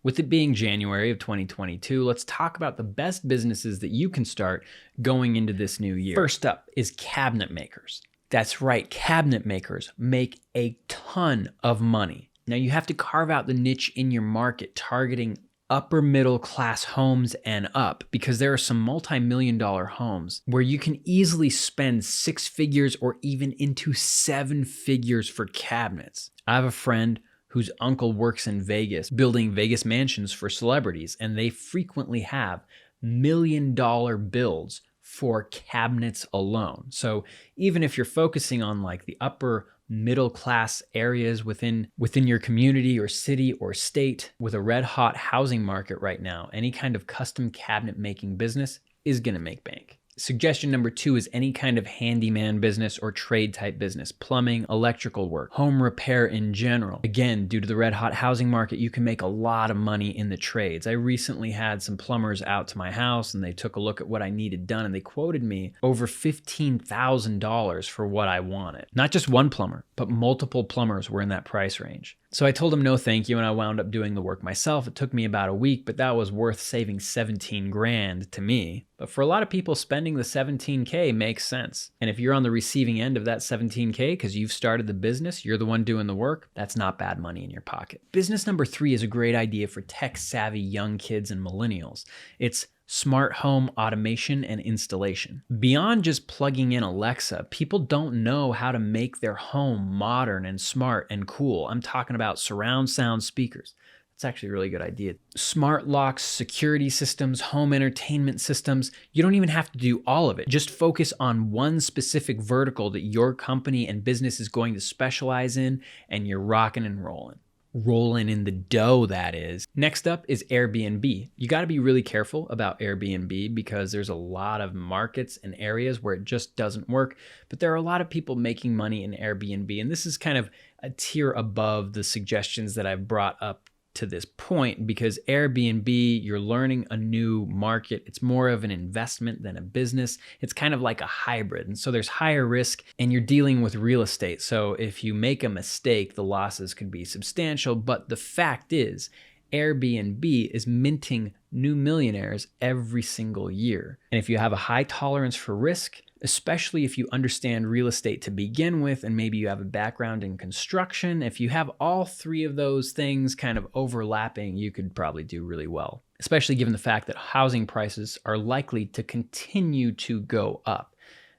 With it being January of 2022, let's talk about the best businesses that you can start going into this new year. First up is cabinet makers. That's right, cabinet makers make a ton of money. Now you have to carve out the niche in your market, targeting upper middle class homes and up, because there are some multi-million-dollar homes where you can easily spend 6 figures or even into 7 figures for cabinets. I have a friend whose uncle works in Vegas, building Vegas mansions for celebrities, and they frequently have million-dollar builds for cabinets alone. So even if you're focusing on like the upper middle class areas within your community or city or state, with a red hot housing market right now, any kind of custom cabinet making business is going to make bank. Suggestion number 2 is any kind of handyman business or trade type business, plumbing, electrical work, home repair in general. Again, due to the red hot housing market, you can make a lot of money in the trades. I recently had some plumbers out to my house and they took a look at what I needed done and they quoted me over $15,000 for what I wanted. Not just one plumber, but multiple plumbers were in that price range. So I told him no thank you and I wound up doing the work myself. It took me about a week, but that was worth saving 17 grand to me. But for a lot of people, spending the 17K makes sense. And if you're on the receiving end of that 17K because you've started the business, you're the one doing the work, that's not bad money in your pocket. Business number 3 is a great idea for tech-savvy young kids and millennials. It's smart home automation and installation. Beyond just plugging in Alexa, people don't know how to make their home modern and smart and cool. I'm talking about surround sound speakers. It's actually a really good idea. Smart locks, security systems, home entertainment systems. You don't even have to do all of it. Just focus on one specific vertical that your company and business is going to specialize in, and you're rocking and rolling. Rolling in the dough, that is. Next up is Airbnb. You got to be really careful about Airbnb because there's a lot of markets and areas where it just doesn't work, but there are a lot of people making money in Airbnb, and this is kind of a tier above the suggestions that I've brought up to this point, because Airbnb, you're learning a new market. It's more of an investment than a business. It's kind of like a hybrid. And so there's higher risk and you're dealing with real estate. So if you make a mistake, the losses could be substantial. But the fact is, Airbnb is minting new millionaires every single year. And if you have a high tolerance for risk, especially if you understand real estate to begin with, and maybe you have a background in construction, if you have all 3 of those things kind of overlapping, you could probably do really well, especially given the fact that housing prices are likely to continue to go up.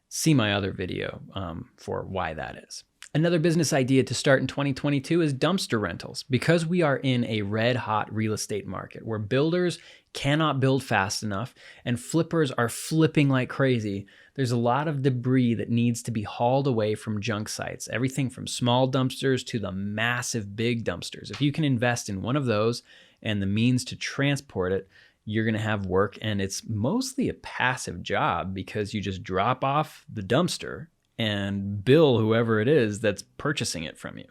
See my other video for why that is. Another business idea to start in 2022 is dumpster rentals. Because we are in a red hot real estate market where builders cannot build fast enough and flippers are flipping like crazy, there's a lot of debris that needs to be hauled away from junk sites. Everything from small dumpsters to the massive big dumpsters. If you can invest in one of those and the means to transport it, you're going to have work, and it's mostly a passive job because you just drop off the dumpster and bill whoever it is that's purchasing it from you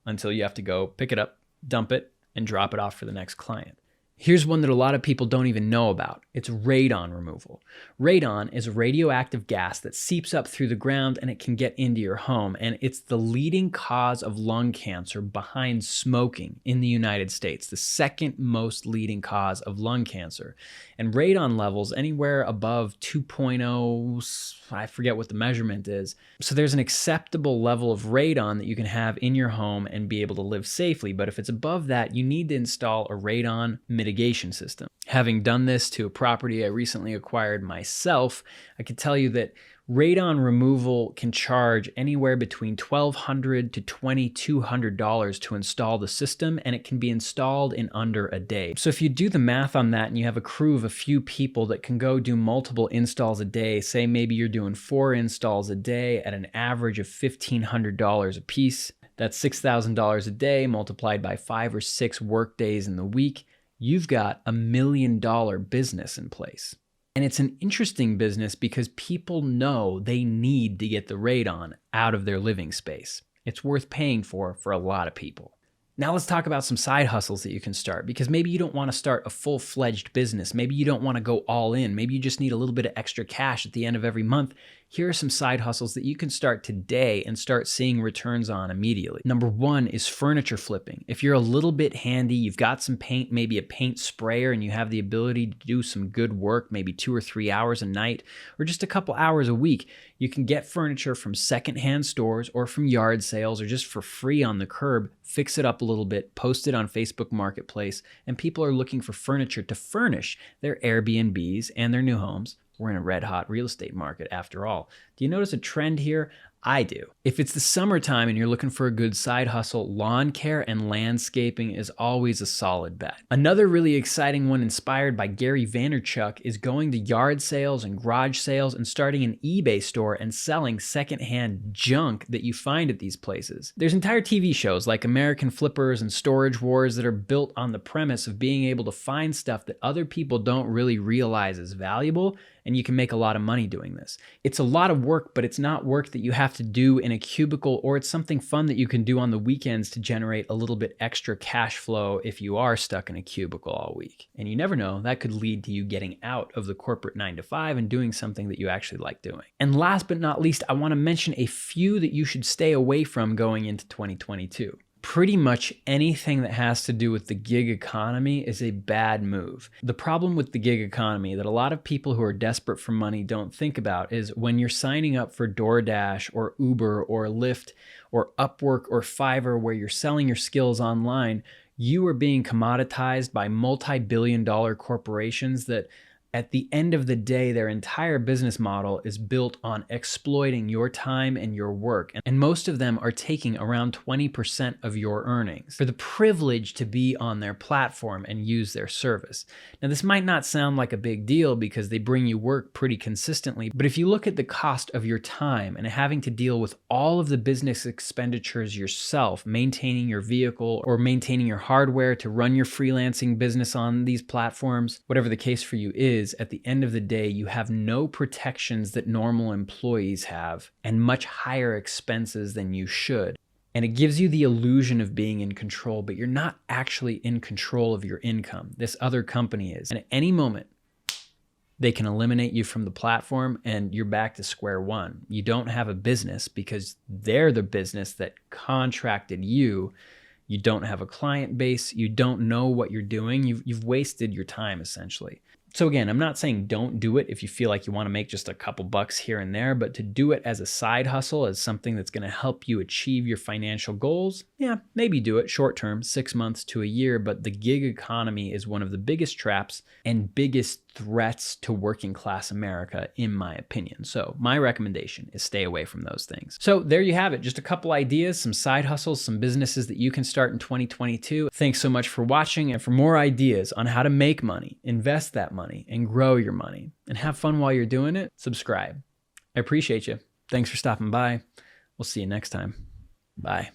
until you have to go pick it up, dump it, and drop it off for the next client. Here's one that a lot of people don't even know about. It's radon removal. Radon is a radioactive gas that seeps up through the ground and it can get into your home. And it's the leading cause of lung cancer behind smoking in the United States, the second most leading cause of lung cancer. And radon levels anywhere above 2.0, I forget what the measurement is. So there's an acceptable level of radon that you can have in your home and be able to live safely. But if it's above that, you need to install a radon mitigation system. Having done this to a property I recently acquired myself, I can tell you that radon removal can charge anywhere between $1,200 to $2,200 to install the system, and it can be installed in under a day. So if you do the math on that and you have a crew of a few people that can go do multiple installs a day, say maybe you're doing 4 installs a day at an average of $1,500 a piece, that's $6,000 a day multiplied by 5 or 6 work days in the week. You've got $1 million business in place. And it's an interesting business because people know they need to get the radon out of their living space. It's worth paying for a lot of people. Now let's talk about some side hustles that you can start, because maybe you don't want to start a full-fledged business. Maybe you don't want to go all in. Maybe you just need a little bit of extra cash at the end of every month. Here are some side hustles that you can start today and start seeing returns on immediately. Number one is furniture flipping. If you're a little bit handy, you've got some paint, maybe a paint sprayer, and you have the ability to do some good work, maybe 2 or 3 hours a night, or just a couple hours a week, you can get furniture from secondhand stores or from yard sales or just for free on the curb, fix it up a little bit, post it on Facebook Marketplace, and people are looking for furniture to furnish their Airbnbs and their new homes. We're in a red hot real estate market after all. Do you notice a trend here? I do. If it's the summertime and you're looking for a good side hustle, lawn care and landscaping is always a solid bet. Another really exciting one inspired by Gary Vaynerchuk is going to yard sales and garage sales and starting an eBay store and selling secondhand junk that you find at these places. There's entire TV shows like American Flippers and Storage Wars that are built on the premise of being able to find stuff that other people don't really realize is valuable, and you can make a lot of money doing this. It's a lot of work, but it's not work that you have to do in a cubicle, or it's something fun that you can do on the weekends to generate a little bit extra cash flow if you are stuck in a cubicle all week. And you never know, that could lead to you getting out of the corporate 9-to-5 and doing something that you actually like doing. And last but not least, I want to mention a few that you should stay away from going into 2022. Pretty much anything that has to do with the gig economy is a bad move. The problem with the gig economy that a lot of people who are desperate for money don't think about is when you're signing up for DoorDash or Uber or Lyft or Upwork or Fiverr, where you're selling your skills online, you are being commoditized by multi-billion-dollar corporations that at the end of the day, their entire business model is built on exploiting your time and your work. And most of them are taking around 20% of your earnings for the privilege to be on their platform and use their service. Now, this might not sound like a big deal because they bring you work pretty consistently, but if you look at the cost of your time and having to deal with all of the business expenditures yourself, maintaining your vehicle or maintaining your hardware to run your freelancing business on these platforms, whatever the case for you is, at the end of the day, you have no protections that normal employees have and much higher expenses than you should. And it gives you the illusion of being in control, but you're not actually in control of your income. This other company is. And at any moment, they can eliminate you from the platform and you're back to square one. You don't have a business because they're the business that contracted you. You don't have a client base. You don't know what you're doing. You've wasted your time essentially. So again, I'm not saying don't do it if you feel like you want to make just a couple bucks here and there, but to do it as a side hustle, as something that's going to help you achieve your financial goals, yeah, maybe do it short term, 6 months to a year, but the gig economy is one of the biggest traps and biggest threats to working class America, in my opinion. So my recommendation is stay away from those things. So there you have it, just a couple ideas, some side hustles, some businesses that you can start in 2022. Thanks so much for watching, and for more ideas on how to make money, invest that money, and grow your money, and have fun while you're doing it, subscribe. I appreciate you. Thanks for stopping by. We'll see you next time. Bye.